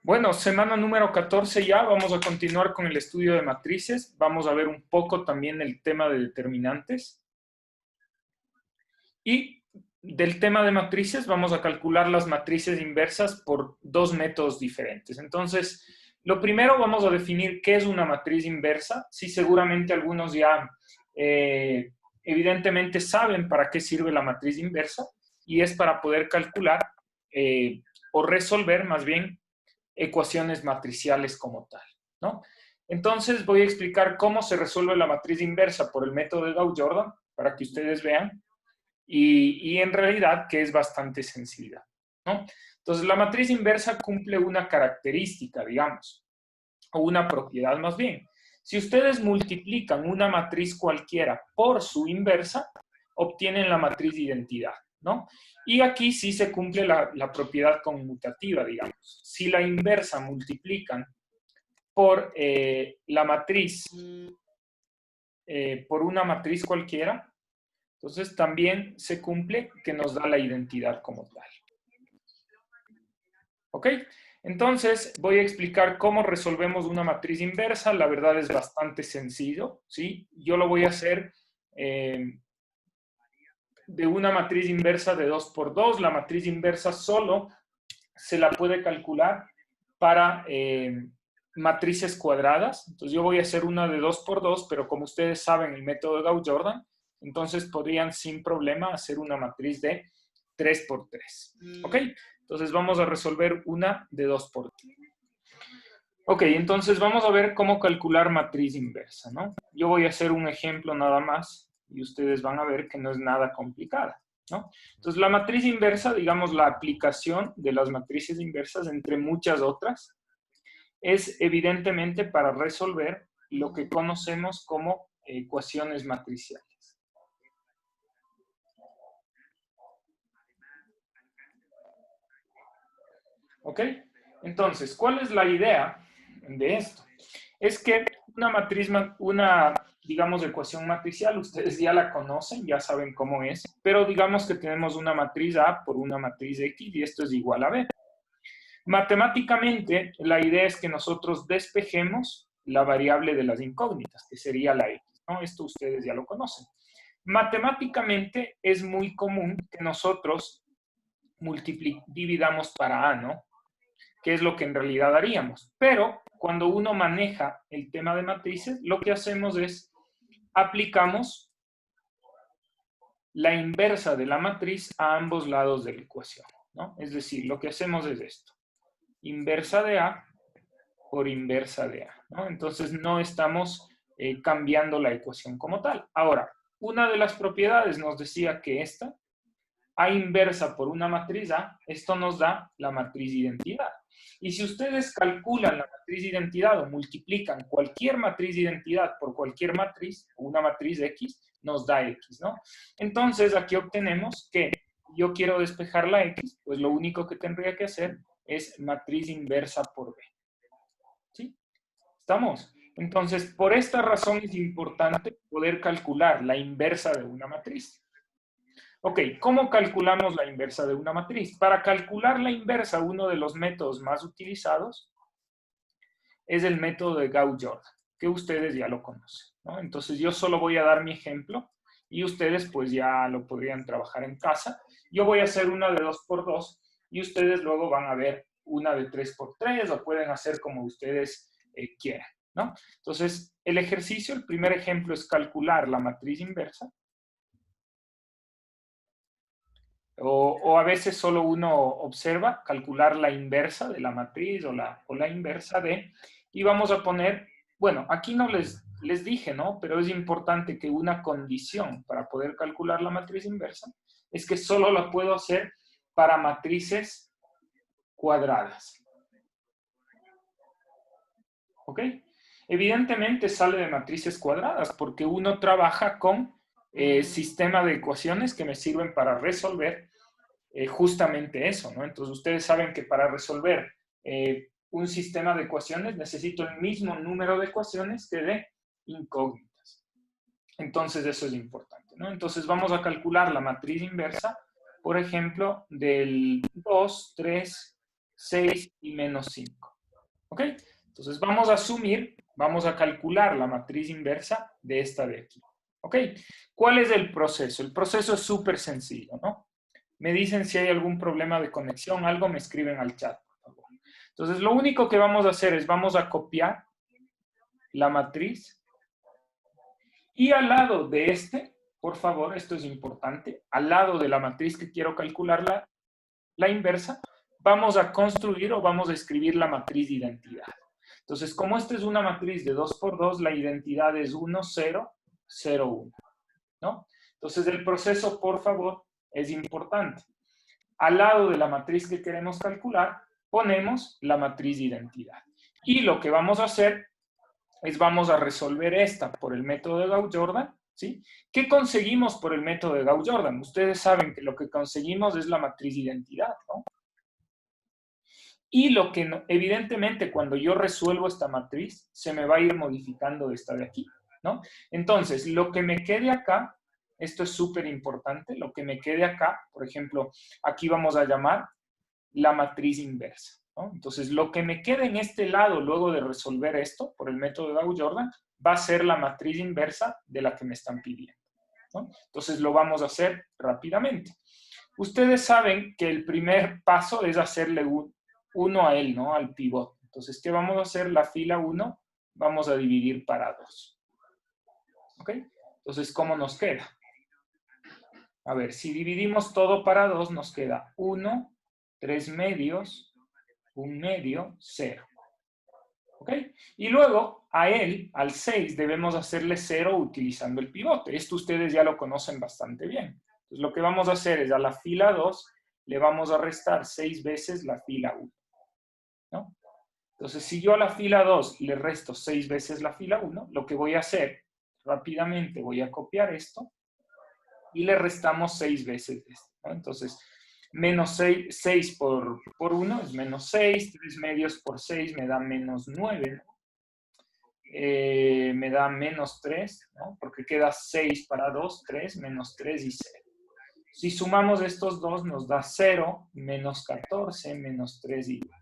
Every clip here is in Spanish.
Bueno, semana número 14 ya, vamos a continuar con el estudio de matrices. Vamos a ver un poco también el tema de determinantes. Y del tema de matrices vamos a calcular las matrices inversas por dos métodos diferentes. Entonces, lo primero vamos a definir qué es una matriz inversa. Sí, seguramente algunos ya evidentemente saben para qué sirve la matriz inversa y es para poder calcular o resolver más bien ecuaciones matriciales como tal, ¿no? Entonces voy a explicar cómo se resuelve la matriz inversa por el método de Gauss-Jordan para que ustedes vean y en realidad que es bastante sencilla, ¿no? Entonces la matriz inversa cumple una característica, digamos, o una propiedad más bien. Si ustedes multiplican una matriz cualquiera por su inversa, obtienen la matriz de identidad, ¿no? Y aquí sí se cumple la propiedad conmutativa, digamos. Si la inversa multiplican por la matriz, por una matriz cualquiera, entonces también se cumple que nos da la identidad como tal. ¿Ok? Entonces voy a explicar cómo resolvemos una matriz inversa. La verdad es bastante sencillo, ¿sí? Yo lo voy a hacer de una matriz inversa de 2 por 2. La matriz inversa solo se la puede calcular para matrices cuadradas. Entonces yo voy a hacer una de 2 por 2, pero como ustedes saben el método de Gauss-Jordan, entonces podrían sin problema hacer una matriz de 3 por 3. ¿Ok? Entonces vamos a resolver una de 2 por 3. Ok, entonces vamos a ver cómo calcular matriz inversa, ¿no? Yo voy a hacer un ejemplo nada más y ustedes van a ver que no es nada complicada, ¿no? Entonces la matriz inversa, digamos la aplicación de las matrices inversas entre muchas otras, es evidentemente para resolver lo que conocemos como ecuaciones matriciales. ¿Ok? Entonces, ¿cuál es la idea de esto? Es que una matriz, digamos, ecuación matricial, ustedes ya la conocen, ya saben cómo es, pero digamos que tenemos una matriz A por una matriz X y esto es igual a B. Matemáticamente, la idea es que nosotros despejemos la variable de las incógnitas, que sería la X, ¿no? Esto ustedes ya lo conocen. Matemáticamente es muy común que nosotros dividamos para A, ¿no? Que es lo que en realidad haríamos. Pero cuando uno maneja el tema de matrices, lo que hacemos es aplicamos la inversa de la matriz a ambos lados de la ecuación, ¿no? Es decir, lo que hacemos es esto. Inversa de A por inversa de A, ¿no? Entonces no estamos cambiando la ecuación como tal. Ahora, una de las propiedades nos decía que esta A inversa por una matriz A, esto nos da la matriz de identidad. Y si ustedes calculan la matriz de identidad o multiplican cualquier matriz de identidad por cualquier matriz, una matriz X, nos da X, ¿no? Entonces aquí obtenemos que yo quiero despejar la X, pues lo único que tendría que hacer es matriz inversa por B. ¿Sí? ¿Estamos? Entonces, por esta razón es importante poder calcular la inversa de una matriz. Ok, ¿cómo calculamos la inversa de una matriz? Para calcular la inversa, uno de los métodos más utilizados es el método de Gauss-Jordan, que ustedes ya lo conocen, ¿no? Entonces yo solo voy a dar mi ejemplo y ustedes pues ya lo podrían trabajar en casa. Yo voy a hacer una de 2 por 2 y ustedes luego van a ver una de 3 por 3 o pueden hacer como ustedes quieran, ¿no? Entonces el ejercicio, el primer ejemplo es calcular la matriz inversa. O a veces solo uno observa, calcular la inversa de la matriz o la inversa de, y vamos a poner, bueno, aquí no les dije, ¿no? Pero es importante que una condición para poder calcular la matriz inversa es que solo la puedo hacer para matrices cuadradas. ¿Ok? Evidentemente sale de matrices cuadradas porque uno trabaja con sistema de ecuaciones que me sirven para resolver justamente eso, ¿no? Entonces ustedes saben que para resolver un sistema de ecuaciones necesito el mismo número de ecuaciones que de incógnitas. Entonces eso es importante, ¿no? Entonces vamos a calcular la matriz inversa, por ejemplo, del 2, 3, 6 y menos 5. ¿Ok? Entonces vamos a asumir, vamos a calcular la matriz inversa de esta de aquí. ¿Ok? ¿Cuál es el proceso? El proceso es súper sencillo, ¿no? Me dicen si hay algún problema de conexión, algo me escriben al chat, por favor. Entonces lo único que vamos a hacer es vamos a copiar la matriz y al lado de por favor, esto es importante, al lado de la matriz que quiero calcular la inversa, vamos a construir o vamos a escribir la matriz de identidad. Entonces, como esta es una matriz de 2 por 2, la identidad es 1, 0, 0, 1, ¿no? Entonces, el proceso, por favor, es importante. Al lado de la matriz que queremos calcular, ponemos la matriz de identidad. Y lo que vamos a hacer es vamos a resolver esta por el método de Gauss-Jordan, ¿sí? ¿Qué conseguimos por el método de Gauss-Jordan? Ustedes saben que lo que conseguimos es la matriz de identidad, ¿no? Y lo que, evidentemente, cuando yo resuelvo esta matriz, se me va a ir modificando esta de aquí, ¿no? Entonces, lo que me quede acá, esto es súper importante, lo que me quede acá, por ejemplo, aquí vamos a llamar la matriz inversa, ¿no? Entonces, lo que me quede en este lado, luego de resolver esto, por el método de Gauss-Jordan, va a ser la matriz inversa de la que me están pidiendo, ¿no? Entonces, lo vamos a hacer rápidamente. Ustedes saben que el primer paso es hacerle uno a él, ¿no? Al pivote. Entonces, ¿qué vamos a hacer? La fila 1 vamos a dividir para 2. ¿Ok? Entonces, ¿cómo nos queda? A ver, si dividimos todo para 2, nos queda 1, 3 medios, 1 medio, 0. ¿Ok? Y luego, a él, al 6, debemos hacerle 0 utilizando el pivote. Esto ustedes ya lo conocen bastante bien. Entonces, lo que vamos a hacer es a la fila 2 le vamos a restar 6 veces la fila 1. ¿No? Entonces, si yo a la fila 2 le resto 6 veces la fila 1, lo que voy a hacer, rápidamente voy a copiar esto y le restamos 6 veces esto, ¿no? Entonces, menos 6 por 1 es menos 6, 3 medios por 6 me da menos 9, ¿no? Me da menos 3, ¿no? Porque queda 6 para 2, 3, menos 3 y 0. Si sumamos estos dos nos da 0, menos 14, menos 3 y 1.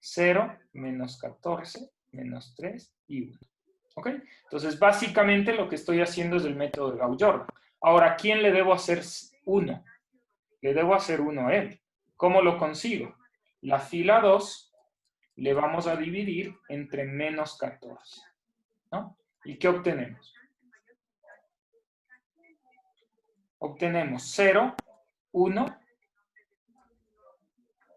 0, menos 14, menos 3 y 1. ¿Ok? Entonces, básicamente lo que estoy haciendo es el método de Gauss-Jordan. Ahora, ¿a quién le debo hacer 1? Le debo hacer 1 a él. ¿Cómo lo consigo? La fila 2 le vamos a dividir entre menos 14. ¿No? ¿Y qué obtenemos? Obtenemos 0, 1,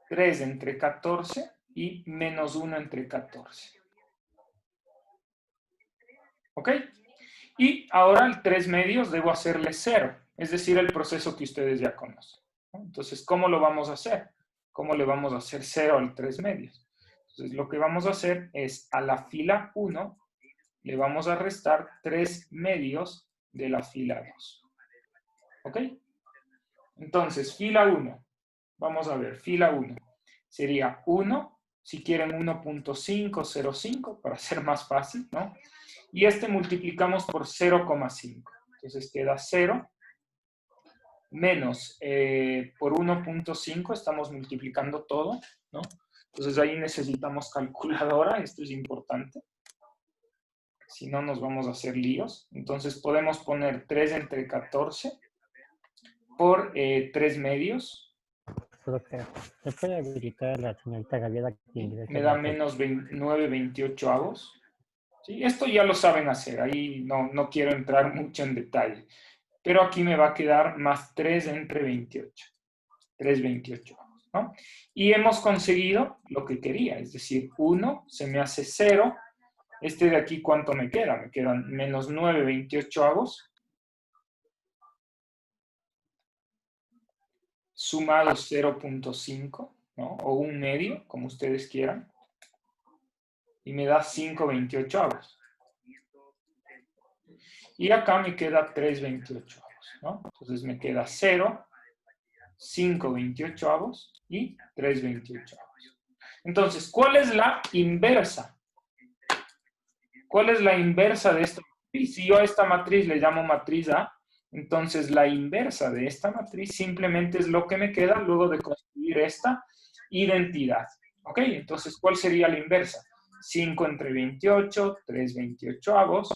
3 entre 14 y menos 1 entre 14. ¿Ok? Y ahora al 3 medios debo hacerle 0, es decir, el proceso que ustedes ya conocen. Entonces, ¿cómo lo vamos a hacer? ¿Cómo le vamos a hacer 0 al 3 medios? Entonces, lo que vamos a hacer es a la fila 1 le vamos a restar 3 medios de la fila 2. ¿Ok? Entonces, fila 1, vamos a ver, fila 1 sería 1, si quieren 1.505 para ser más fácil, ¿no? Y este multiplicamos por 0,5. Entonces queda 0 menos por 1.5, estamos multiplicando todo, ¿no? Entonces ahí necesitamos calculadora, esto es importante. Si no, nos vamos a hacer líos. Entonces podemos poner 3 entre 14 por 3 medios. Profe, ¿me puede habilitar a la señorita Gabriela que ingrese? Me da menos 9/28 avos. ¿Sí? Esto ya lo saben hacer, ahí no quiero entrar mucho en detalle. Pero aquí me va a quedar más 3 entre 28. 3/28, ¿no? Y hemos conseguido lo que quería, es decir, 1 se me hace 0. Este de aquí, ¿cuánto me queda? Me quedan menos 9/28 avos. Sumado 0.5, ¿no? O 1 medio, como ustedes quieran. Y me da 5/28 avos. Y acá me queda 3/28 avos, ¿no? Entonces me queda 0, 5/28 avos y 3/28 avos. Entonces, ¿cuál es la inversa? ¿Cuál es la inversa de esta matriz? Si yo a esta matriz le llamo matriz A, entonces la inversa de esta matriz simplemente es lo que me queda luego de construir esta identidad. ¿Ok? Entonces, ¿cuál sería la inversa? 5 entre 28, 3 28avos,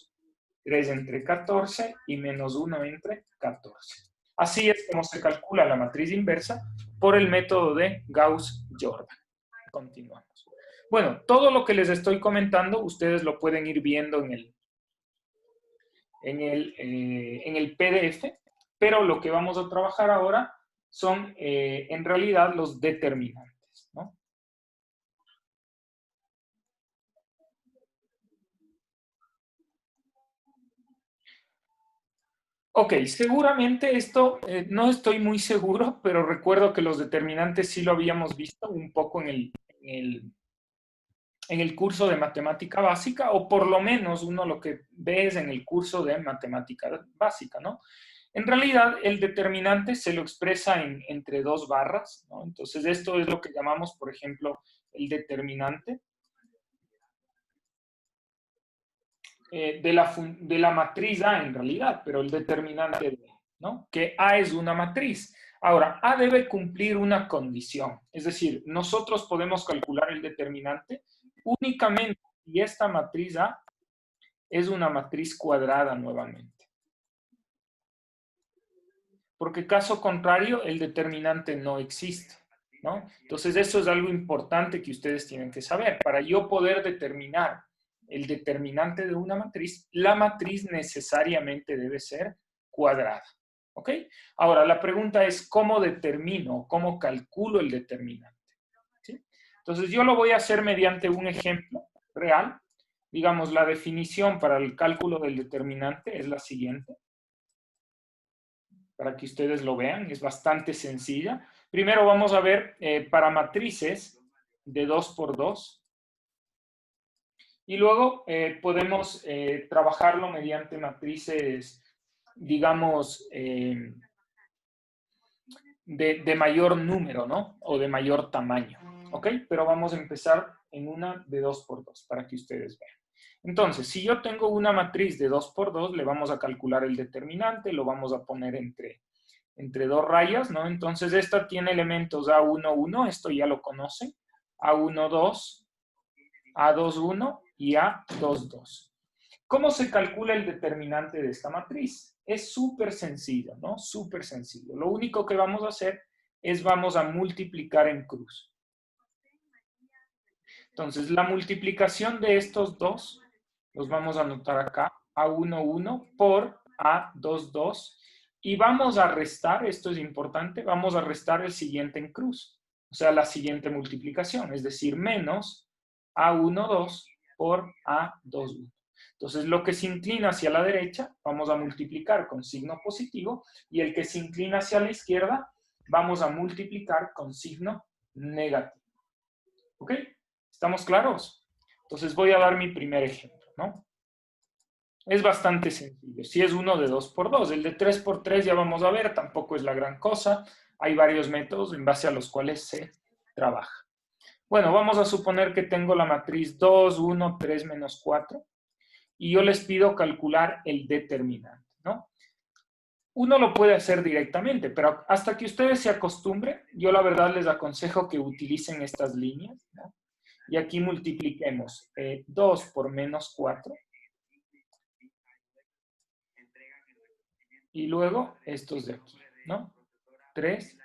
3 entre 14 y menos 1 entre 14. Así es como se calcula la matriz inversa por el método de Gauss-Jordan. Continuamos. Bueno, todo lo que les estoy comentando, ustedes lo pueden ir viendo en el PDF, pero lo que vamos a trabajar ahora son, en realidad, los determinantes, ¿no? Ok, seguramente esto, no estoy muy seguro, pero recuerdo que los determinantes sí lo habíamos visto un poco en el curso de matemática básica, o por lo menos uno lo que ve es en el curso de matemática básica, ¿no? En realidad, el determinante se lo expresa entre dos barras, ¿no? Entonces, esto es lo que llamamos, por ejemplo, el determinante de la matriz A en realidad, pero el determinante de, ¿no? Que A es una matriz. Ahora, A debe cumplir una condición, es decir, nosotros podemos calcular el determinante únicamente si esta matriz A es una matriz cuadrada nuevamente. Porque caso contrario, el determinante no existe, ¿no? Entonces, eso es algo importante que ustedes tienen que saber. Para yo poder determinar el determinante de una matriz, la matriz necesariamente debe ser cuadrada, ¿ok? Ahora, la pregunta es, ¿cómo determino, cómo calculo el determinante? ¿Sí? Entonces, yo lo voy a hacer mediante un ejemplo real. Digamos, la definición para el cálculo del determinante es la siguiente, para que ustedes lo vean, es bastante sencilla. Primero vamos a ver para matrices de 2 por 2 y luego podemos trabajarlo mediante matrices, digamos, de mayor número, ¿no? O de mayor tamaño, ¿ok? Pero vamos a empezar en una de 2 por 2 para que ustedes vean. Entonces, si yo tengo una matriz de 2 por 2, le vamos a calcular el determinante, lo vamos a poner entre dos rayas, ¿no? Entonces, esta tiene elementos A1, 1, esto ya lo conocen, A1, 2, A2, 1 y A2, 2. ¿Cómo se calcula el determinante de esta matriz? Es súper sencillo, ¿no? Súper sencillo. Lo único que vamos a hacer es vamos a multiplicar en cruz. Entonces, la multiplicación de estos dos, los vamos a anotar acá, A1, 1 por A2, 2. Y vamos a restar, esto es importante, vamos a restar el siguiente en cruz. O sea, la siguiente multiplicación, es decir, menos A1, 2 por A2, 1. Entonces, lo que se inclina hacia la derecha, vamos a multiplicar con signo positivo, y el que se inclina hacia la izquierda, vamos a multiplicar con signo negativo. ¿Ok? ¿Estamos claros? Entonces, voy a dar mi primer ejemplo, ¿no? Es bastante sencillo. Si es uno de 2 por 2, el de 3 por 3 ya vamos a ver, tampoco es la gran cosa. Hay varios métodos en base a los cuales se trabaja. Bueno, vamos a suponer que tengo la matriz 2, 1, 3, menos 4 y yo les pido calcular el determinante, ¿no? Uno lo puede hacer directamente, pero hasta que ustedes se acostumbren, yo la verdad les aconsejo que utilicen estas líneas, ¿no? Y aquí multipliquemos 2 por menos 4. Y luego estos de aquí, ¿no? 3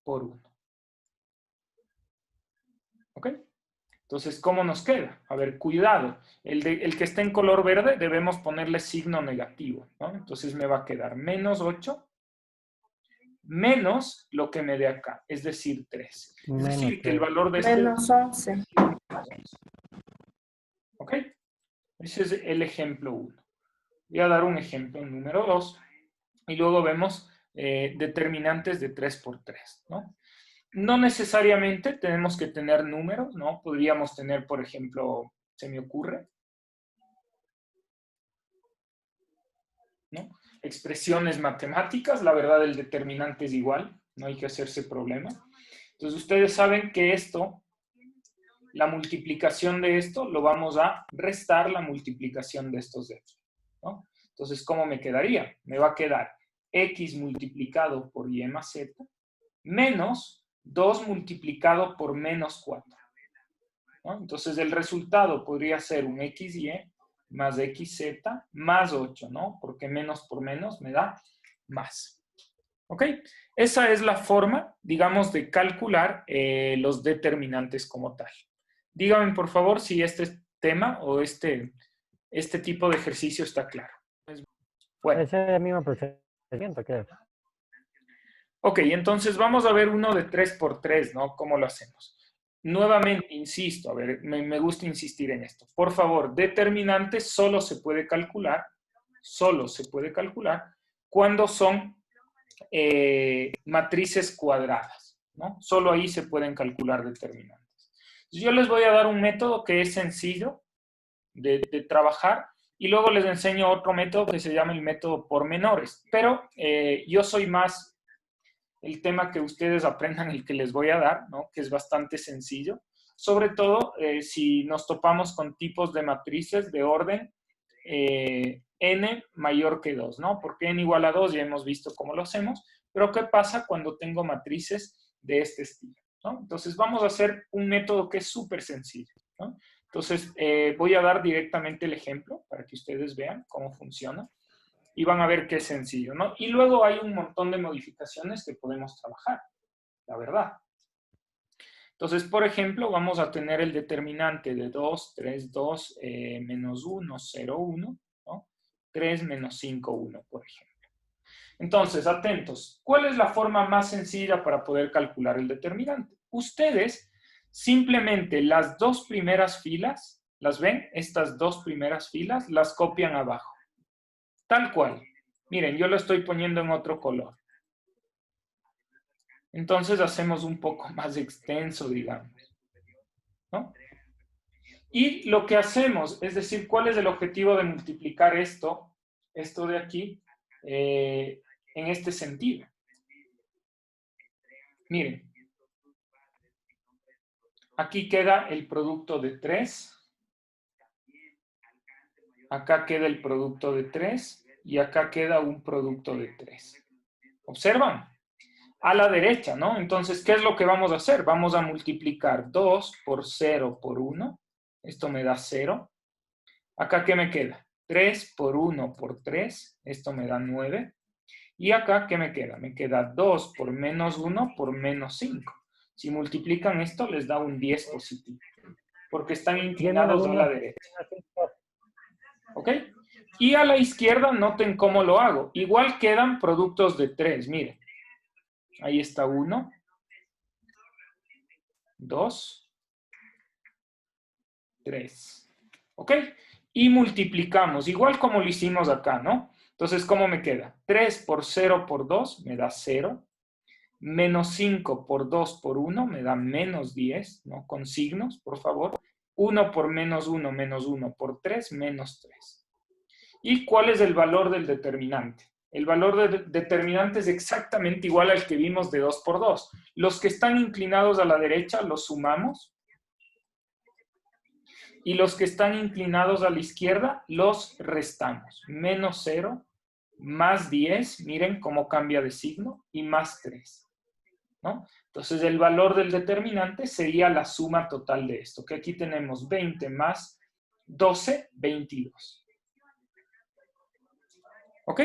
por 1. ¿Ok? Entonces, ¿cómo nos queda? A ver, cuidado. El que está en color verde debemos ponerle signo negativo, ¿no? Entonces me va a quedar menos 8 menos lo que me dé acá, es decir, 3. Es decir, que el valor de este... Menos 11. ¿Ok? Ese es el ejemplo 1. Voy a dar un ejemplo número 2 y luego vemos determinantes de 3 por 3, ¿no? No necesariamente tenemos que tener números, ¿no? Podríamos tener, por ejemplo, se me ocurre, ¿no? Expresiones matemáticas, la verdad el determinante es igual, no hay que hacerse problema. Entonces ustedes saben que esto, la multiplicación de esto, lo vamos a restar la multiplicación de estos de aquí, ¿no? Entonces, ¿cómo me quedaría? Me va a quedar x multiplicado por y más z menos 2 multiplicado por menos 4. ¿no? Entonces, el resultado podría ser un XY más XZ más 8, ¿no? Porque menos por menos me da más. ¿Ok? Esa es la forma, digamos, de calcular los determinantes como tal. Díganme, por favor, si este tema o este tipo de ejercicio está claro. Bueno. Ese es el mismo procedimiento, creo. Ok, entonces vamos a ver uno de 3 por 3, ¿no? ¿Cómo lo hacemos? Nuevamente, insisto, a ver, me gusta insistir en esto. Por favor, determinante solo se puede calcular cuando son matrices cuadradas, ¿no? Solo ahí se pueden calcular determinantes. Yo les voy a dar un método que es sencillo de trabajar y luego les enseño otro método que se llama el método por menores. Pero yo soy más el tema que ustedes aprendan el que les voy a dar, ¿no? Que es bastante sencillo. Sobre todo si nos topamos con tipos de matrices de orden n mayor que 2, ¿no? Porque n igual a 2 ya hemos visto cómo lo hacemos, pero ¿qué pasa cuando tengo matrices de este estilo? ¿No? Entonces vamos a hacer un método que es súper sencillo, ¿no? Entonces voy a dar directamente el ejemplo para que ustedes vean cómo funciona y van a ver que es sencillo, ¿no? Y luego hay un montón de modificaciones que podemos trabajar, la verdad. Entonces, por ejemplo, vamos a tener el determinante de 2, 3, 2, menos 1, 0, 1, ¿no? 3 menos 5, 1, por ejemplo. Entonces, atentos. ¿Cuál es la forma más sencilla para poder calcular el determinante? Ustedes simplemente las dos primeras filas, ¿las ven? Estas dos primeras filas las copian abajo. Tal cual. Miren, yo lo estoy poniendo en otro color. Entonces hacemos un poco más extenso, digamos, ¿no? Y lo que hacemos, es decir, ¿cuál es el objetivo de multiplicar esto de aquí, en este sentido? Miren, aquí queda el producto de 3, acá queda el producto de 3 y acá queda un producto de 3. ¿Observan? A la derecha, ¿no? Entonces, ¿qué es lo que vamos a hacer? Vamos a multiplicar 2 por 0 por 1. Esto me da 0. Acá, ¿qué me queda? 3 por 1 por 3. Esto me da 9. Y acá, ¿qué me queda? Me queda 2 por menos 1 por menos 5. Si multiplican esto, les da un 10 positivo. Porque están inclinados a la derecha. ¿Ok? Y a la izquierda, noten cómo lo hago. Igual quedan productos de 3. Miren. Ahí está 1, 2, 3. ¿Ok? Y multiplicamos, igual como lo hicimos acá, ¿no? Entonces, ¿cómo me queda? 3 por 0 por 2 me da 0. Menos 5 por 2 por 1 me da menos 10, ¿no? Con signos, por favor. 1 por menos 1 por 3, menos 3. ¿Y cuál es el valor del determinante? El valor del determinante es exactamente igual al que vimos de 2 por 2. Los que están inclinados a la derecha los sumamos. Y los que están inclinados a la izquierda los restamos. Menos 0, más 10, miren cómo cambia de signo, y más 3. ¿No? Entonces, el valor del determinante sería la suma total de esto, que aquí tenemos 20 más 12, 22. ¿Ok?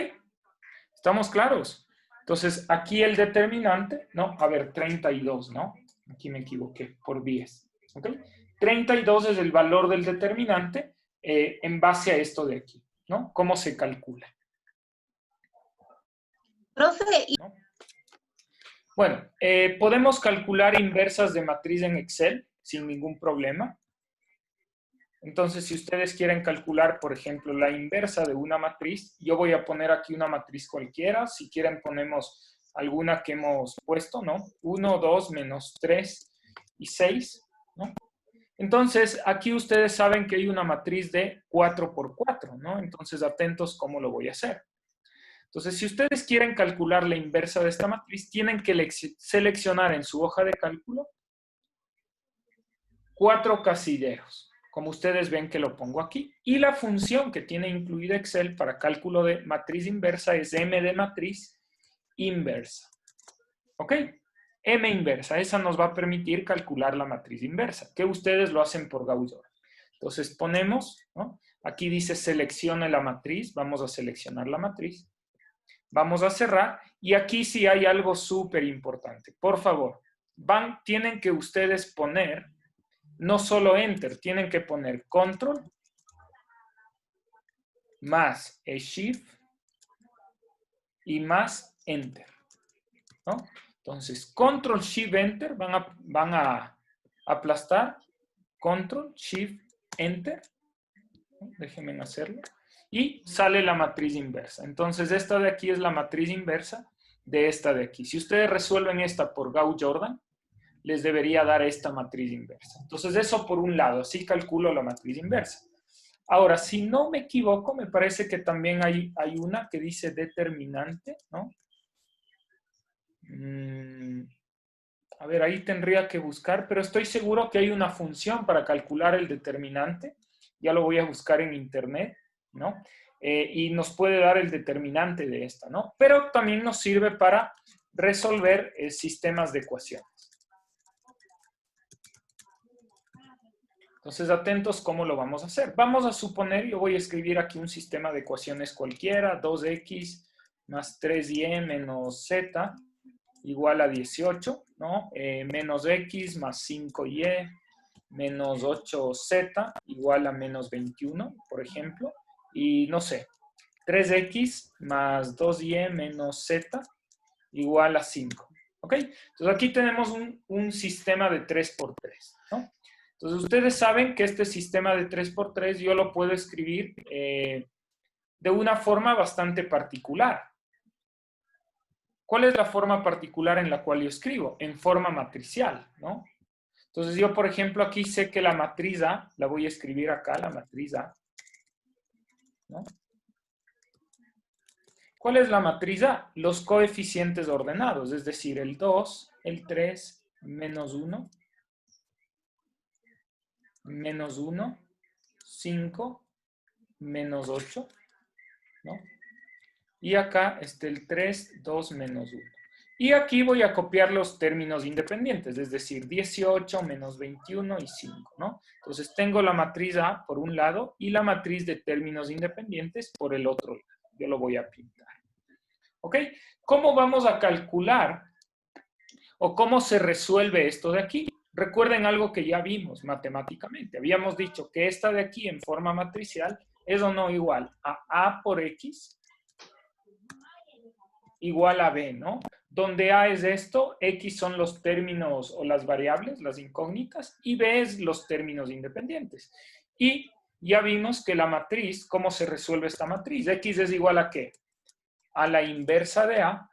¿Estamos claros? Entonces, aquí el determinante, ¿no? A ver, 32, ¿no? Aquí me equivoqué, por 10. ¿Ok? 32 es el valor del determinante en base a esto de aquí, ¿no? ¿Cómo se calcula? Profe, ¿No? Bueno, podemos calcular inversas de matriz en Excel sin ningún problema. Entonces, si ustedes quieren calcular, por ejemplo, la inversa de una matriz, yo voy a poner aquí una matriz cualquiera. Si quieren, ponemos alguna que hemos puesto, ¿no? 1, 2, menos 3 y 6, ¿no? Entonces, aquí ustedes saben que hay una matriz de 4 por 4, ¿no? Entonces, atentos cómo lo voy a hacer. Entonces, si ustedes quieren calcular la inversa de esta matriz, tienen que seleccionar en su hoja de cálculo 4 casilleros, como ustedes ven que lo pongo aquí. Y la función que tiene incluida Excel para cálculo de matriz inversa es m de matriz inversa. ¿Ok? M inversa. Esa nos va a permitir calcular la matriz inversa, que ustedes lo hacen por Gauss-Jordan. Entonces ponemos, ¿no? Aquí dice seleccione la matriz. Vamos a seleccionar la matriz. Vamos a cerrar. Y aquí sí hay algo súper importante. Por favor, tienen que ustedes poner, no solo Enter, tienen que poner Control más Shift y más Enter, ¿no? Entonces, Control, Shift, Enter, van a aplastar. Control, Shift, Enter. Déjenme hacerlo. Y sale la matriz inversa. Entonces, esta de aquí es la matriz inversa de esta de aquí. Si ustedes resuelven esta por Gauss-Jordan, les debería dar esta matriz inversa. Entonces, eso por un lado. Así calculo la matriz inversa. Ahora, si no me equivoco, me parece que también hay una que dice determinante, ¿no? A ver, ahí tendría que buscar, pero estoy seguro que hay una función para calcular el determinante. Ya lo voy a buscar en internet, ¿no? Y nos puede dar el determinante de esta, ¿no? Pero también nos sirve para resolver sistemas de ecuaciones. Entonces, atentos cómo lo vamos a hacer. Vamos a suponer, yo voy a escribir aquí un sistema de ecuaciones cualquiera, 2x más 3y menos z igual a 18, ¿no? Menos x más 5y menos 8z igual a menos 21, por ejemplo. Y no sé, 3x más 2y menos z igual a 5. ¿Ok? Entonces aquí tenemos un sistema de 3×3, ¿no? Entonces ustedes saben que este sistema de 3×3 yo lo puedo escribir de una forma bastante particular. ¿Cuál es la forma particular en la cual yo escribo? En forma matricial, ¿no? Entonces yo, por ejemplo, aquí sé que la matriz A, la voy a escribir acá, la matriz A, ¿no? ¿Cuál es la matriz A? Los coeficientes ordenados, es decir, el 2, el 3, menos 1, menos 1, 5, menos 8, ¿no? Y acá está el 3, 2, menos 1. Y aquí voy a copiar los términos independientes, es decir, 18, menos 21 y 5, ¿no? Entonces tengo la matriz A por un lado y la matriz de términos independientes por el otro lado. Yo lo voy a pintar. ¿Ok? ¿Cómo vamos a calcular o cómo se resuelve esto de aquí? Recuerden algo que ya vimos matemáticamente. Habíamos dicho que esta de aquí en forma matricial es o no igual a A por X igual a B, ¿no? Donde A es esto, X son los términos o las variables, las incógnitas, y B es los términos independientes. Y ya vimos que la matriz, ¿cómo se resuelve esta matriz? X es igual a ¿qué? A la inversa de A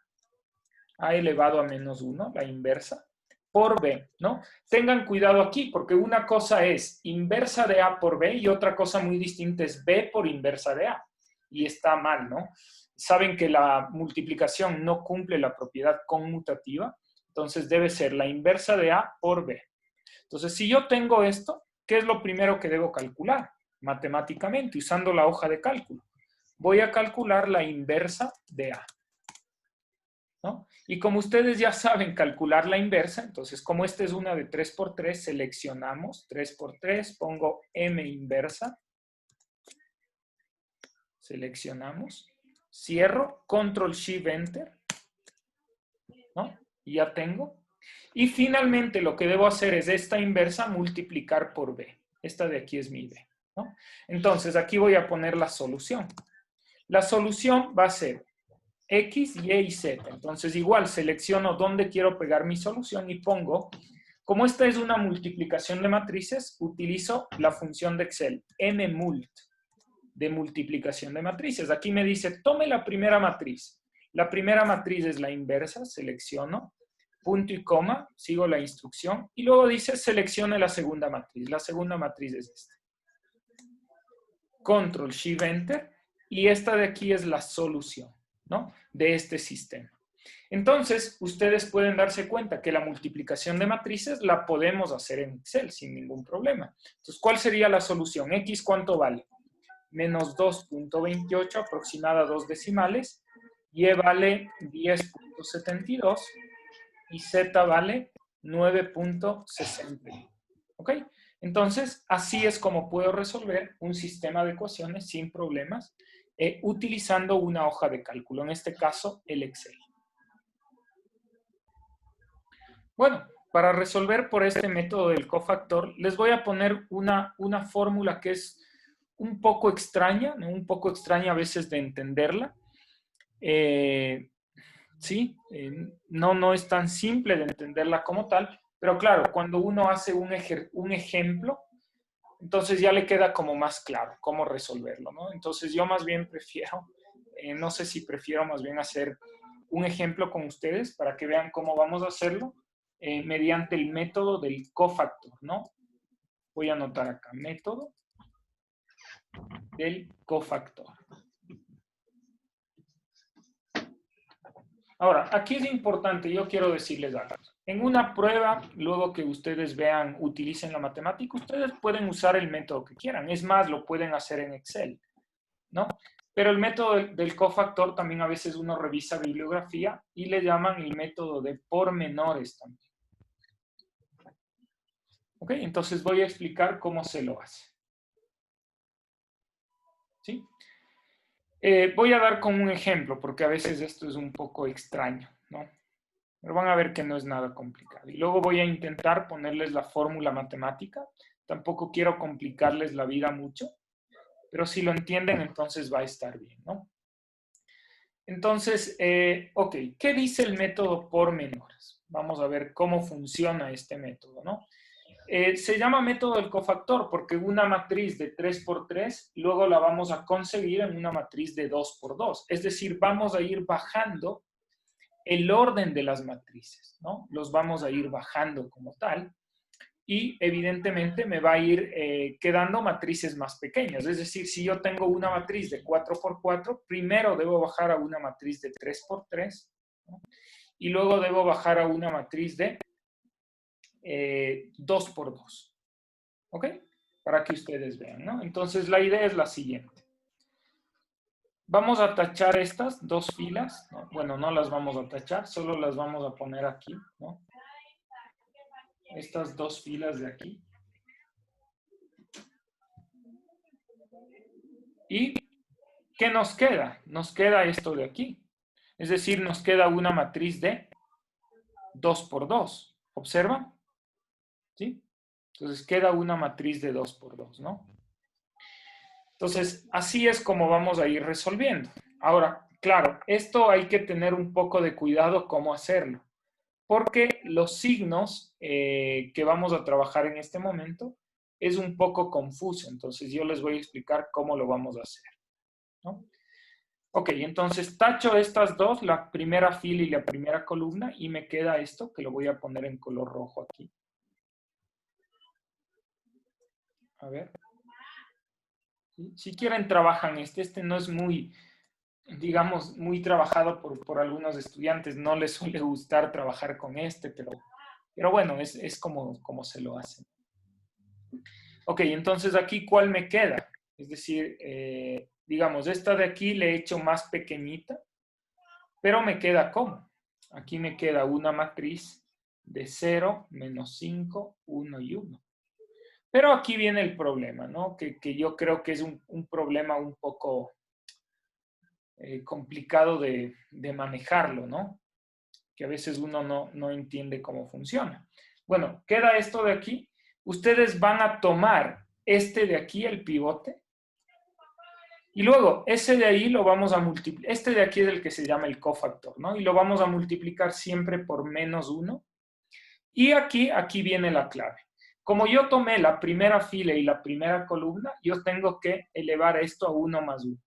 elevado a menos 1, la inversa, por B, ¿no? Tengan cuidado aquí, porque una cosa es inversa de A por B y otra cosa muy distinta es B por inversa de A. Y está mal, ¿no? Saben que la multiplicación no cumple la propiedad conmutativa, entonces debe ser la inversa de A por B. Entonces, si yo tengo esto, ¿qué es lo primero que debo calcular? Matemáticamente, usando la hoja de cálculo. Voy a calcular la inversa de A, ¿no? Y como ustedes ya saben calcular la inversa, entonces como esta es una de 3×3, seleccionamos 3×3, pongo M inversa, seleccionamos, cierro, Control Shift Enter, ¿no? Y ya tengo. Y finalmente lo que debo hacer es esta inversa multiplicar por B. Esta de aquí es mi B, ¿no? Entonces aquí voy a poner la solución. La solución va a ser X, Y y Z. Entonces igual selecciono dónde quiero pegar mi solución y pongo, como esta es una multiplicación de matrices, utilizo la función de Excel, mmult, de multiplicación de matrices. Aquí me dice, tome la primera matriz. La primera matriz es la inversa, selecciono, punto y coma, sigo la instrucción, y luego dice, seleccione la segunda matriz. La segunda matriz es esta. Control, Shift, Enter, y esta de aquí es la solución, ¿no? De este sistema. Entonces, ustedes pueden darse cuenta que la multiplicación de matrices la podemos hacer en Excel sin ningún problema. Entonces, ¿cuál sería la solución? X, ¿cuánto vale? Menos 2.28 aproximada a 2 decimales. Y vale 10.72. y z vale 9.60. ¿Ok? Entonces, así es como puedo resolver un sistema de ecuaciones sin problemas utilizando una hoja de cálculo, en este caso el Excel. Bueno, para resolver por este método del cofactor, les voy a poner una fórmula que es un poco extraña, ¿no? Un poco extraña a veces de entenderla. Sí, no es tan simple de entenderla como tal, pero claro, cuando uno hace un ejemplo, entonces ya le queda como más claro cómo resolverlo, ¿no? Entonces yo más bien prefiero, no sé si prefiero más bien hacer un ejemplo con ustedes para que vean cómo vamos a hacerlo mediante el método del cofactor, ¿no? Voy a anotar acá, método del cofactor. Ahora, aquí es importante, yo quiero decirles algo. En una prueba, luego que ustedes vean, utilicen la matemática, ustedes pueden usar el método que quieran. Es más, lo pueden hacer en Excel, ¿no? Pero el método del cofactor también a veces uno revisa bibliografía y le llaman el método de pormenores también. ¿Ok? Entonces voy a explicar cómo se lo hace. ¿Sí? Voy a dar como un ejemplo, porque a veces esto es un poco extraño, ¿no? Pero van a ver que no es nada complicado. Y luego voy a intentar ponerles la fórmula matemática. Tampoco quiero complicarles la vida mucho, pero si lo entienden, entonces va a estar bien, ¿no? Entonces, ok, ¿qué dice el método pormenores? Vamos a ver cómo funciona este método, ¿no? Se llama método del cofactor porque una matriz de 3 por 3 luego la vamos a conseguir en una matriz de 2 por 2. Es decir, vamos a ir bajando el orden de las matrices, ¿no? Los vamos a ir bajando como tal y evidentemente me va a ir quedando matrices más pequeñas. Es decir, si yo tengo una matriz de 4 por 4, primero debo bajar a una matriz de 3 por 3, ¿no? Y luego debo bajar a una matriz de 2 por 2. ¿Ok? Para que ustedes vean, ¿no? Entonces la idea es la siguiente. Vamos a tachar estas dos filas, ¿no? Bueno, no las vamos a tachar, solo las vamos a poner aquí, ¿no? Estas dos filas de aquí. ¿Y qué nos queda? Nos queda esto de aquí. Es decir, nos queda una matriz de 2 por 2. ¿Observan? ¿Sí? Entonces queda una matriz de 2 por 2, ¿no? Entonces, así es como vamos a ir resolviendo. Ahora, claro, esto hay que tener un poco de cuidado cómo hacerlo, porque los signos que vamos a trabajar en este momento es un poco confuso. Entonces, yo les voy a explicar cómo lo vamos a hacer, ¿no? Ok, entonces tacho estas dos, la primera fila y la primera columna, y me queda esto, que lo voy a poner en color rojo aquí. A ver. Si quieren, trabajan este no es muy, digamos, muy trabajado por algunos estudiantes, no les suele gustar trabajar con pero bueno, es como se lo hacen. Ok, entonces aquí, ¿cuál me queda? Es decir, digamos, esta de aquí le he hecho más pequeñita, pero me queda ¿cómo? Aquí me queda una matriz de 0, menos 5, 1 y 1. Pero aquí viene el problema, ¿no? Que yo creo que es un problema un poco complicado de manejarlo, ¿no? Que a veces uno no entiende cómo funciona. Bueno, queda esto de aquí. Ustedes van a tomar este de aquí, el pivote, y luego ese de ahí lo vamos a multiplicar. Este de aquí es el que se llama el cofactor, ¿no? Y lo vamos a multiplicar siempre por menos 1. Y aquí viene la clave. Como yo tomé la primera fila y la primera columna, yo tengo que elevar esto a 1 más 1,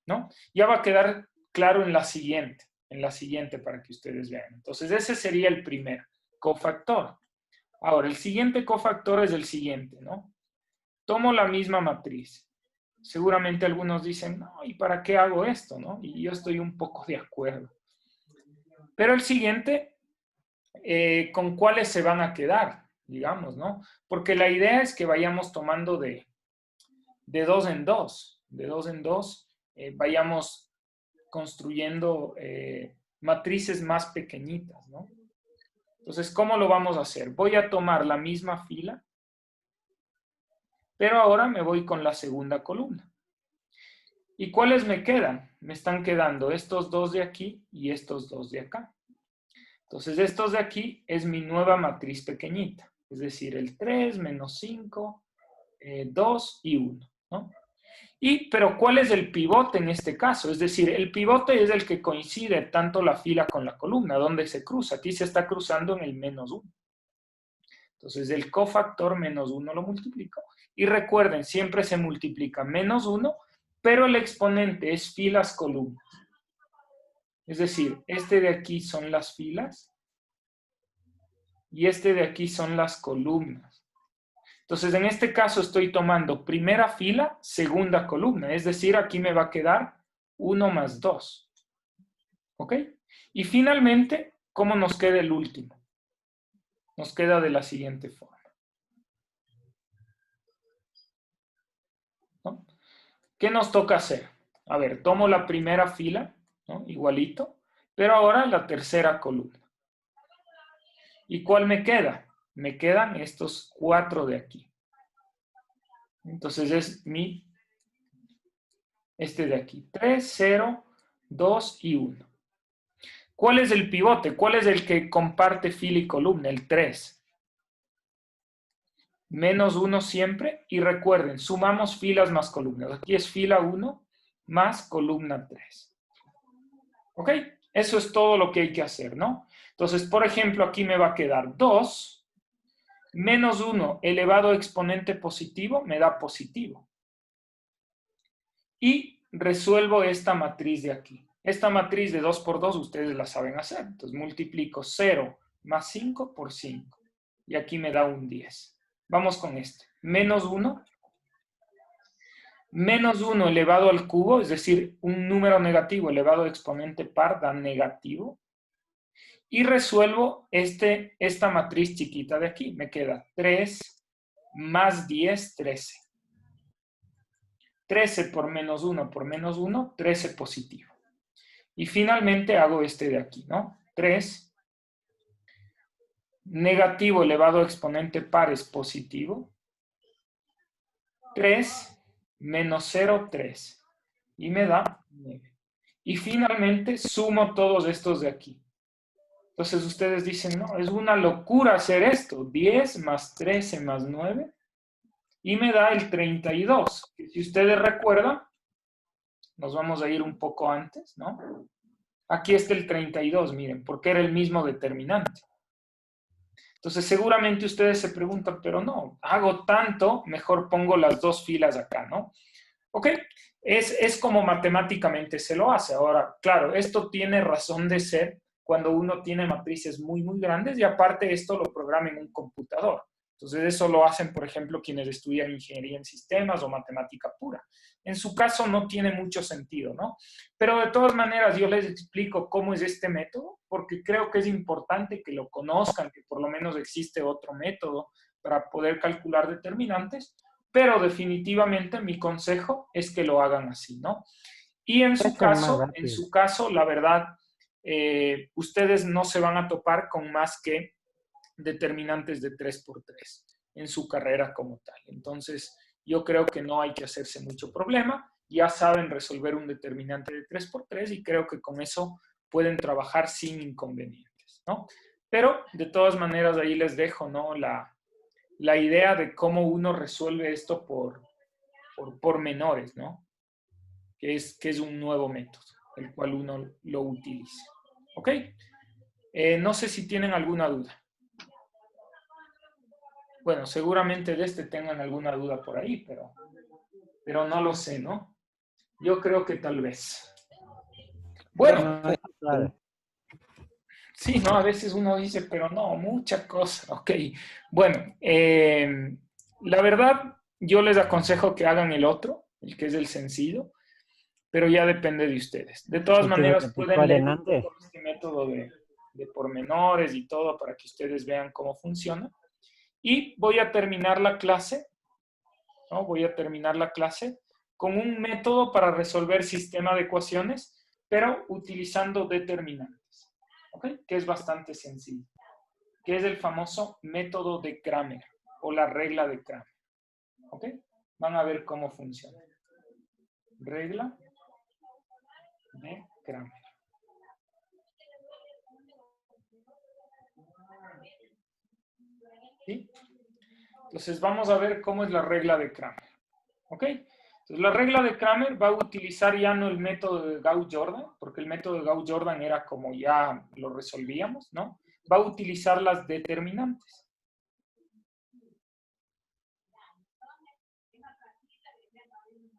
¿no? Ya va a quedar claro en la siguiente para que ustedes vean. Entonces, ese sería el primer cofactor. Ahora, el siguiente cofactor es el siguiente, ¿no? Tomo la misma matriz. Seguramente algunos dicen, no, ¿y para qué hago esto, no? Y yo estoy un poco de acuerdo. Pero el siguiente, ¿con cuáles se van a quedar? Digamos, ¿no? Porque la idea es que vayamos tomando de 2 en 2, de 2 en 2, vayamos construyendo matrices más pequeñitas, ¿no? Entonces, ¿cómo lo vamos a hacer? Voy a tomar la misma fila, pero ahora me voy con la segunda columna. ¿Y cuáles me quedan? Me están quedando estos dos de aquí y estos dos de acá. Entonces, estos de aquí es mi nueva matriz pequeñita, es decir, el 3 menos 5, 2 y 1, ¿no? Pero ¿cuál es el pivote en este caso? Es decir, el pivote es el que coincide tanto la fila con la columna, donde se cruza. Aquí se está cruzando en el menos 1. Entonces, el cofactor menos 1 lo multiplico. Y recuerden, siempre se multiplica menos 1, pero el exponente es filas columnas. Es decir, este de aquí son las filas y este de aquí son las columnas. Entonces, en este caso estoy tomando primera fila, segunda columna. Es decir, aquí me va a quedar 1 más 2. ¿Ok? Y finalmente, ¿cómo nos queda el último? Nos queda de la siguiente forma, ¿no? ¿Qué nos toca hacer? A ver, tomo la primera fila, ¿no? Igualito, pero ahora la tercera columna. ¿Y cuál me queda? Me quedan estos 4 de aquí. Entonces es este de aquí. 3, 0, 2 y 1. ¿Cuál es el pivote? ¿Cuál es el que comparte fila y columna? El 3. Menos 1 siempre. Y recuerden, sumamos filas más columnas. Aquí es fila 1 más columna 3. ¿Ok? Eso es todo lo que hay que hacer, ¿no? Entonces, por ejemplo, aquí me va a quedar 2 menos 1 elevado a exponente positivo me da positivo. Y resuelvo esta matriz de aquí. Esta matriz de 2 por 2 ustedes la saben hacer. Entonces multiplico 0 más 5 por 5. Y aquí me da un 10. Vamos con este. Menos 1. Menos 1 elevado al cubo, es decir, un número negativo elevado a exponente par da negativo. Y resuelvo esta matriz chiquita de aquí. Me queda 3 más 10, 13. 13 por menos 1 por menos 1, 13 positivo. Y finalmente hago este de aquí, ¿no? 3 negativo elevado a exponente par es positivo. 3 menos 0, 3. Y me da 9. Y finalmente sumo todos estos de aquí. Entonces ustedes dicen, no, es una locura hacer esto. 10 más 13 más 9. Y me da el 32. Si ustedes recuerdan, nos vamos a ir un poco antes, ¿no? Aquí está el 32, miren, porque era el mismo determinante. Entonces seguramente ustedes se preguntan, pero no, hago tanto, mejor pongo las dos filas acá, ¿no? ¿Ok? Es como matemáticamente se lo hace. Ahora, claro, esto tiene razón de ser cuando uno tiene matrices muy, muy grandes y aparte esto lo programa en un computador. Entonces eso lo hacen, por ejemplo, quienes estudian ingeniería en sistemas o matemática pura. En su caso no tiene mucho sentido, ¿no? Pero de todas maneras yo les explico cómo es este método, porque creo que es importante que lo conozcan, que por lo menos existe otro método para poder calcular determinantes, pero definitivamente mi consejo es que lo hagan así, ¿no? Y en su caso, la verdad, ustedes no se van a topar con más que determinantes de 3x3 en su carrera como tal. Entonces, yo creo que no hay que hacerse mucho problema. Ya saben resolver un determinante de 3x3 y creo que con eso pueden trabajar sin inconvenientes, ¿no? Pero, de todas maneras, ahí les dejo, ¿no? La idea de cómo uno resuelve esto por menores, ¿no? Que es un nuevo método, el cual uno lo utiliza. ¿Ok? No sé si tienen alguna duda. Bueno, seguramente de este tengan alguna duda por ahí, pero no lo sé, ¿no? Yo creo que tal vez. Bueno, sí, ¿no? A veces uno dice, pero no, mucha cosa. Ok, bueno, la verdad, yo les aconsejo que hagan el otro, el que es el sencillo, pero ya depende de ustedes. De todas maneras, pueden leer un poco este método de pormenores y todo para que ustedes vean cómo funciona. Y voy a terminar la clase, ¿no? Voy a terminar la clase con un método para resolver sistema de ecuaciones, pero utilizando determinantes, ¿ok? Que es bastante sencillo. que es el famoso método de Cramer o la regla de Cramer. ¿Ok? Van a ver cómo funciona. Regla de Cramer. ¿Sí? Entonces vamos a ver cómo es la regla de Cramer. ¿Ok? Entonces la regla de Cramer va a utilizar ya no el método de Gauss-Jordan, porque el método de Gauss-Jordan era como ya lo resolvíamos, ¿no? Va a utilizar las determinantes.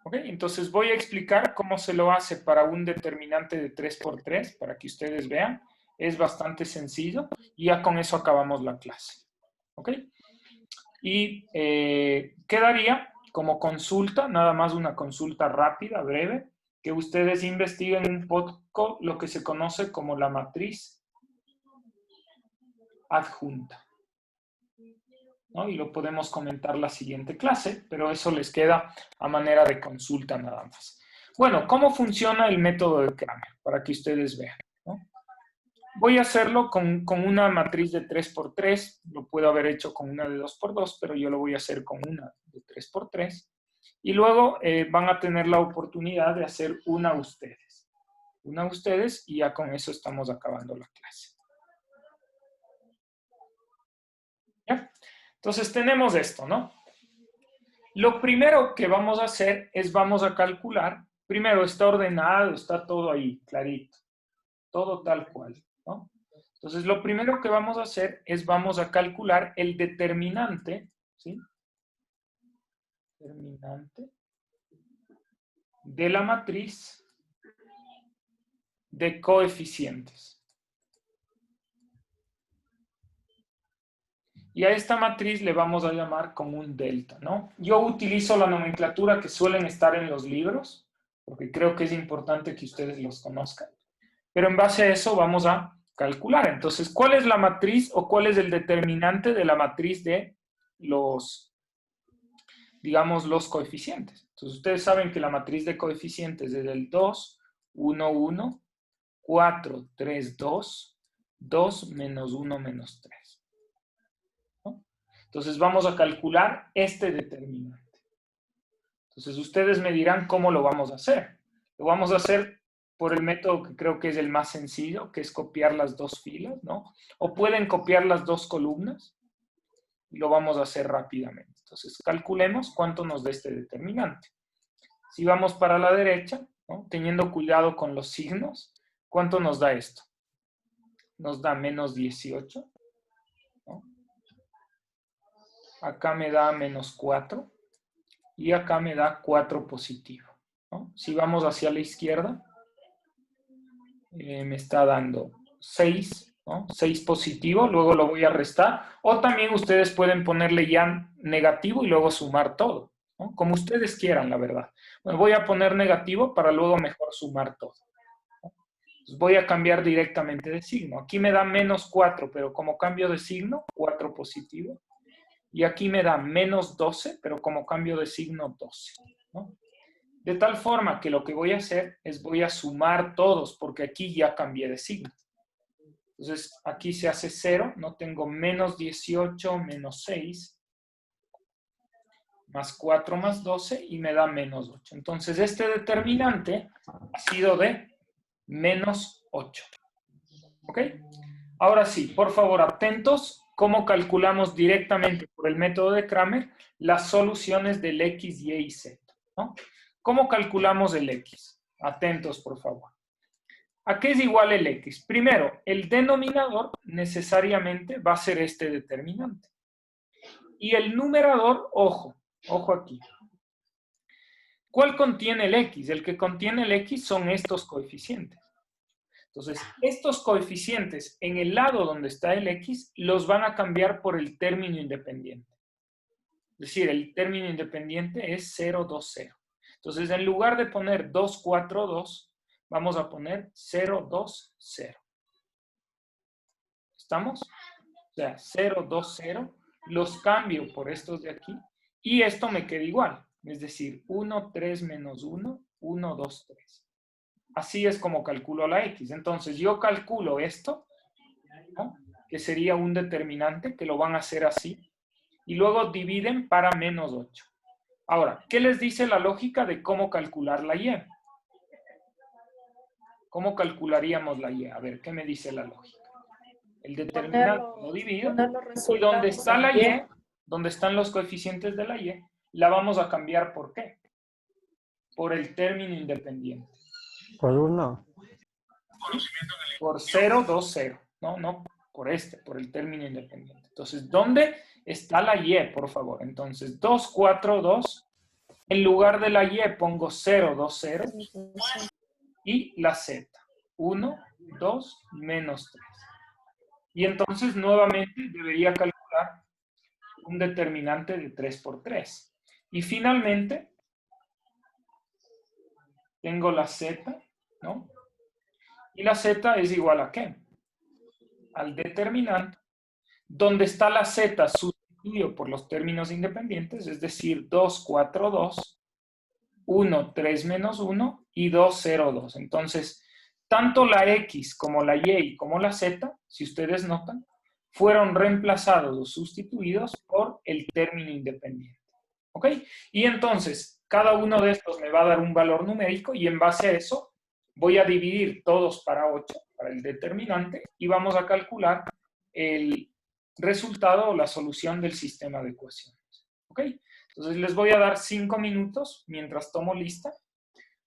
¿Ok? Entonces voy a explicar cómo se lo hace para un determinante de 3×3, para que ustedes vean. Es bastante sencillo y ya con eso acabamos la clase. ¿Ok? Y quedaría como consulta, nada más una consulta rápida, breve, que ustedes investiguen un poco lo que se conoce como la matriz adjunta, ¿no? Y lo podemos comentar la siguiente clase, pero eso les queda a manera de consulta nada más. Bueno, ¿cómo funciona el método de Cramer? Para que ustedes vean, ¿no? Voy a hacerlo con una matriz de 3×3, lo puedo haber hecho con una de 2×2, pero yo lo voy a hacer con una de 3×3. Y luego van a tener la oportunidad de hacer una ustedes. Una ustedes y ya con eso estamos acabando la clase. ¿Ya? Entonces tenemos esto, ¿no? Lo primero que vamos a hacer es vamos a calcular. Primero está ordenado, está todo ahí, clarito. Todo tal cual, ¿no? Entonces lo primero que vamos a hacer es vamos a calcular el determinante, ¿sí? Determinante de la matriz de coeficientes. Y a esta matriz le vamos a llamar como un delta, ¿no? Yo utilizo la nomenclatura que suelen estar en los libros, porque creo que es importante que ustedes los conozcan. Pero en base a eso vamos a calcular. Entonces, ¿cuál es la matriz o cuál es el determinante de la matriz de los, digamos, los coeficientes? Entonces, ustedes saben que la matriz de coeficientes es el 2, 1, 1, 4, 3, 2, 2, menos 1, menos 3. ¿No? Entonces, vamos a calcular este determinante. Entonces, ustedes me dirán cómo lo vamos a hacer. Lo vamos a hacer por el método que creo que es el más sencillo, que es copiar las dos filas, ¿no? O pueden copiar las dos columnas y lo vamos a hacer rápidamente. Entonces, calculemos cuánto nos da este determinante. Si vamos para la derecha, ¿no? Teniendo cuidado con los signos, ¿cuánto nos da esto? Nos da menos 18, ¿no? Acá me da menos 4 y acá me da 4 positivo, ¿no? Si vamos hacia la izquierda, me está dando 6, ¿no? 6 positivo, luego lo voy a restar, o también ustedes pueden ponerle ya negativo y luego sumar todo, ¿no? Como ustedes quieran, la verdad. Bueno, voy a poner negativo para luego mejor sumar todo, ¿no? Entonces voy a cambiar directamente de signo. Aquí me da menos 4, pero como cambio de signo, 4 positivo. Y aquí me da menos 12, pero como cambio de signo, 12, ¿no? De tal forma que lo que voy a hacer es voy a sumar todos, porque aquí ya cambié de signo. Entonces, aquí se hace 0, no tengo menos 18 menos 6, más 4 más 12 y me da menos 8. Entonces, este determinante ha sido de menos 8. ¿Ok? Ahora sí, por favor, atentos, cómo calculamos directamente por el método de Cramer las soluciones del X, Y y Z, ¿no? ¿Cómo calculamos el X? Atentos, por favor. ¿A qué es igual el X? Primero, el denominador necesariamente va a ser este determinante. Y el numerador, ojo aquí. ¿Cuál contiene el X? El que contiene el X son estos coeficientes. Entonces, estos coeficientes en el lado donde está el X los van a cambiar por el término independiente. Es decir, el término independiente es 0, 2, 0. Entonces, en lugar de poner 2, 4, 2, vamos a poner 0, 2, 0. ¿Estamos? O sea, 0, 2, 0. Los cambio por estos de aquí. Y esto me queda igual. Es decir, 1, 3 menos 1, 1, 2, 3. Así es como calculo la X. Entonces, yo calculo esto, ¿no? que sería un determinante, que lo van a hacer así, y luego dividen para menos 8. Ahora, ¿qué les dice la lógica de cómo calcular la y? ¿Cómo calcularíamos la y? A ver, ¿qué me dice la lógica? El determinante lo divido, y donde está la y, donde están los coeficientes de la y, la vamos a cambiar ¿por qué? Por el término independiente. Por 1. Por 0, 2, 0. No, por por el término independiente. Entonces, ¿dónde está la y, por favor? Entonces, 2, 4, 2. En lugar de la y pongo 0, 2, 0. Y la z. 1, 2, menos 3. Y entonces, nuevamente, debería calcular un determinante de 3 por 3. Y finalmente, tengo la z, ¿no? Y la z es igual a ¿qué? Al determinante, donde está la z sustituido por los términos independientes, es decir, 2, 4, 2, 1, 3 menos 1 y 2, 0, 2. Entonces, tanto la x como la y como la z, si ustedes notan, fueron reemplazados o sustituidos por el término independiente. ¿Ok? Y entonces, cada uno de estos me va a dar un valor numérico y en base a eso voy a dividir todos para 8, para el determinante, y vamos a calcular el resultado o la solución del sistema de ecuaciones. ¿Ok? Entonces les voy a dar 5 minutos mientras tomo lista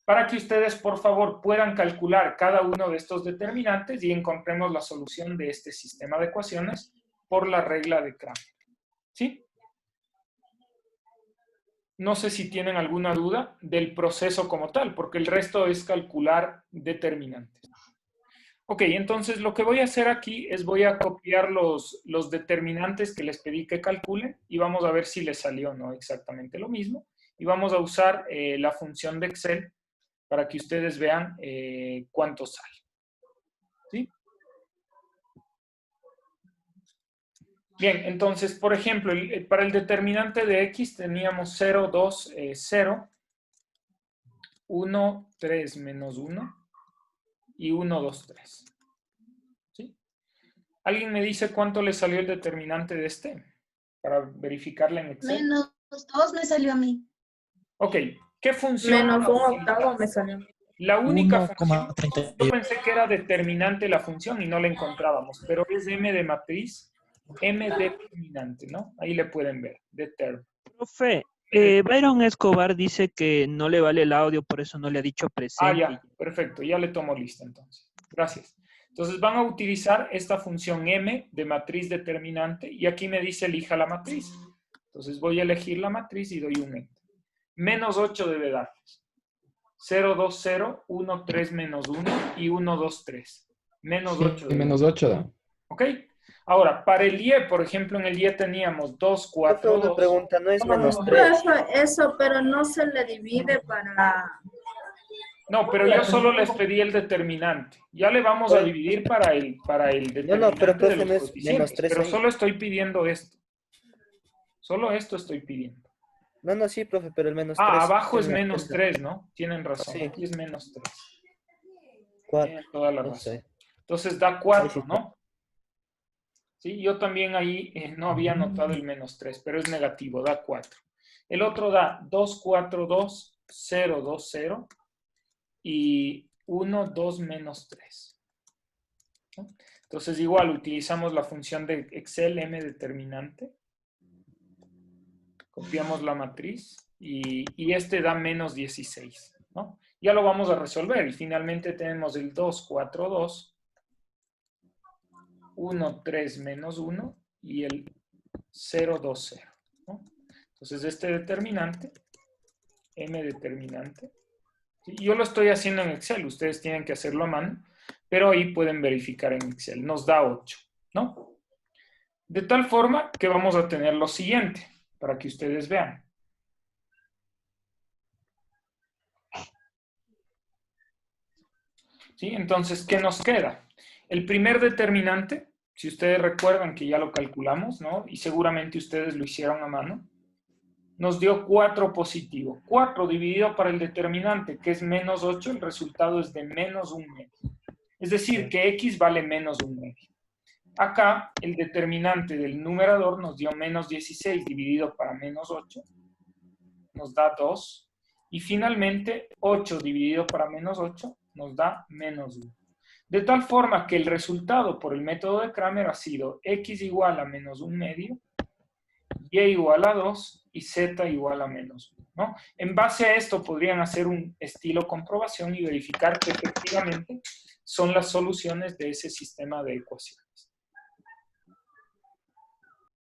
para que ustedes, por favor, puedan calcular cada uno de estos determinantes y encontremos la solución de este sistema de ecuaciones por la regla de Cramer. ¿Sí? No sé si tienen alguna duda del proceso como tal, porque el resto es calcular determinantes. Ok, entonces lo que voy a hacer aquí es voy a copiar los determinantes que les pedí que calculen y vamos a ver si les salió o no exactamente lo mismo. Y vamos a usar la función de Excel para que ustedes vean cuánto sale. ¿Sí? Bien, entonces, por ejemplo, para el determinante de x teníamos 0, 2, 0, 1, 3 menos 1 y 1, 2, 3. ¿Sí? ¿Alguien me dice cuánto le salió el determinante de este? Para verificarla en Excel. Menos 2 me salió a mí. Ok, ¿qué función? Menos un octavo me salió. La única función, 1,31. yo pensé que era determinante la función y no la encontrábamos, pero es m de matriz, m determinante, ¿no? Ahí le pueden ver, determ. Profe, Byron Escobar dice que no le vale el audio, por eso no le ha dicho presente. Ah, ya, perfecto, ya le tomo lista entonces. Gracias. Entonces van a utilizar esta función m de matriz determinante y aquí me dice elija la matriz. Entonces voy a elegir la matriz y doy un enter. Menos 8 debe darles. 0, 2, 0, 1, 3 menos 1 y 1, 2, 3. Menos 8. Sí, menos 8 da. ¿Ok? Ahora, para el IE, por ejemplo, en el IE teníamos 2, 4, 2. Una pregunta, no es menos 3. Eso, pero no se le divide para... No, pero yo solo les pedí el determinante. Ya le vamos a dividir para el determinante. No, pero profe, de los no es coeficientes, menos 3 pero ahí. solo estoy pidiendo esto. Solo esto estoy pidiendo. No, sí, profe, pero el menos 3. Ah, abajo es menos 3, ¿no? Tienen razón. Sí. Aquí es menos 3. 4. Tienen toda la No razón. sé. Entonces da 4, Ahí sí. ¿no? Sí, yo también ahí no había notado el menos 3, pero es negativo, da 4. El otro da 2, 4, 2, 0, 2, 0 y 1, 2, menos 3. ¿No? Entonces igual utilizamos la función de Excel m determinante. Copiamos la matriz y este da menos 16, ¿no? Ya lo vamos a resolver y finalmente tenemos el 2, 4, 2, 1, 3 menos 1 y el 0, 2, 0, ¿no? Entonces este determinante, m determinante, ¿sí? Yo lo estoy haciendo en Excel, ustedes tienen que hacerlo a mano, pero ahí pueden verificar en Excel, nos da 8, ¿no? De tal forma que vamos a tener lo siguiente, para que ustedes vean. ¿Sí? Entonces, ¿qué nos queda? El primer determinante, si ustedes recuerdan que ya lo calculamos, ¿no? Y seguramente ustedes lo hicieron a mano, nos dio 4 positivo. 4 dividido para el determinante, que es menos 8, el resultado es de menos 1 medio. Es decir, que x vale menos 1 medio. Acá el determinante del numerador nos dio menos 16 dividido para menos 8, nos da 2. Y finalmente 8 dividido para menos 8 nos da menos 1. De tal forma que el resultado por el método de Cramer ha sido x igual a menos 1 medio, y igual a 2 y z igual a menos 1, ¿no? En base a esto podrían hacer un estilo comprobación y verificar que efectivamente son las soluciones de ese sistema de ecuaciones.